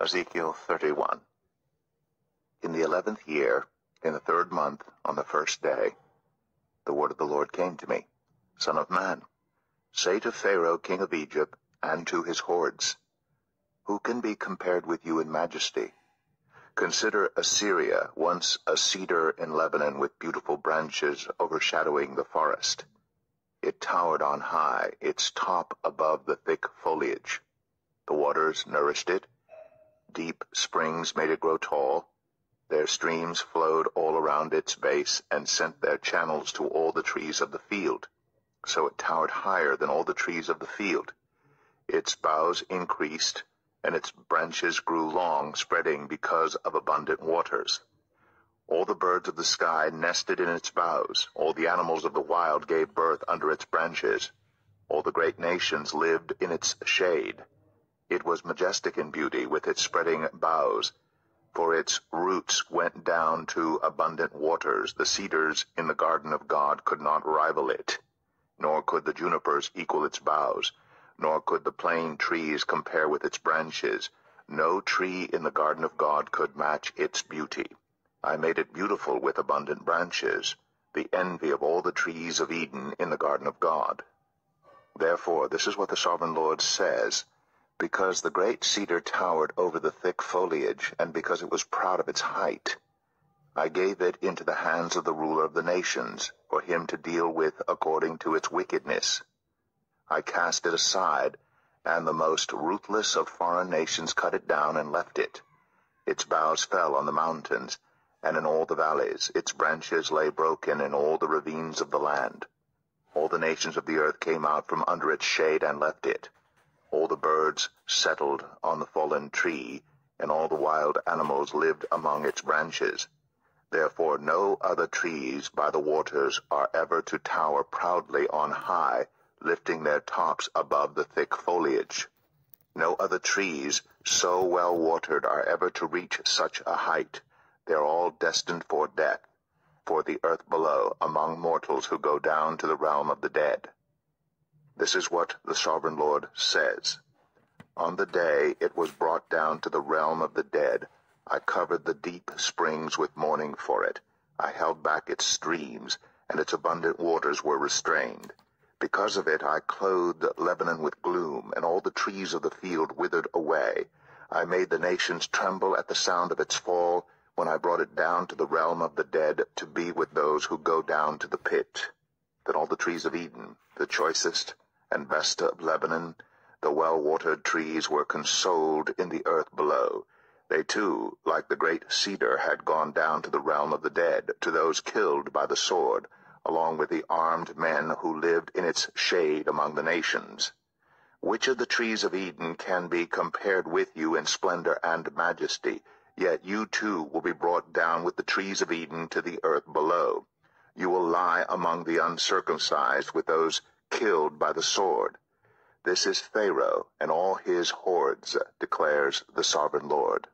Ezekiel 31. In the 11th year, in the 3rd month, on the 1st day, the word of the Lord came to me. Son of man, say to Pharaoh king of Egypt, and to his hordes, who can be compared with you in majesty? Consider Assyria, once a cedar in Lebanon with beautiful branches overshadowing the forest. It towered on high, its top above the thick foliage. The waters nourished it. Deep springs made it grow tall. Their streams flowed all around its base and sent their channels to all the trees of the field. So it towered higher than all the trees of the field. Its boughs increased, and its branches grew long, spreading because of abundant waters. All the birds of the sky nested in its boughs. All the animals of the wild gave birth under its branches. All the great nations lived in its shade. It was majestic in beauty with its spreading boughs, for its roots went down to abundant waters. The cedars in the garden of God could not rival it, nor could the junipers equal its boughs, nor could the plane trees compare with its branches. No tree in the garden of God could match its beauty. I made it beautiful with abundant branches, the envy of all the trees of Eden in the garden of God. Therefore, this is what the Sovereign Lord says: because the great cedar towered over the thick foliage, and because it was proud of its height, I gave it into the hands of the ruler of the nations, for him to deal with according to its wickedness. I cast it aside, and the most ruthless of foreign nations cut it down and left it. Its boughs fell on the mountains, and in all the valleys. Its branches lay broken in all the ravines of the land. All the nations of the earth came out from under its shade and left it. All the birds settled on the fallen tree, and all the wild animals lived among its branches. Therefore no other trees by the waters are ever to tower proudly on high, lifting their tops above the thick foliage. No other trees so well watered are ever to reach such a height. They are all destined for death, for the earth below, among mortals who go down to the realm of the dead. This is what the Sovereign Lord says. On the day it was brought down to the realm of the dead, I covered the deep springs with mourning for it. I held back its streams, and its abundant waters were restrained. Because of it I clothed Lebanon with gloom, and all the trees of the field withered away. I made the nations tremble at the sound of its fall, when I brought it down to the realm of the dead, to be with those who go down to the pit. Then all the trees of Eden, the choicest and best of Lebanon, the well-watered trees, were consoled in the earth below. They too, like the great cedar, had gone down to the realm of the dead, to those killed by the sword, along with the armed men who lived in its shade among the nations. Which of the trees of Eden can be compared with you in splendor and majesty? Yet you too will be brought down with the trees of Eden to the earth below. You will lie among the uncircumcised with those killed by the sword. This is Pharaoh and all his hordes, declares the Sovereign Lord.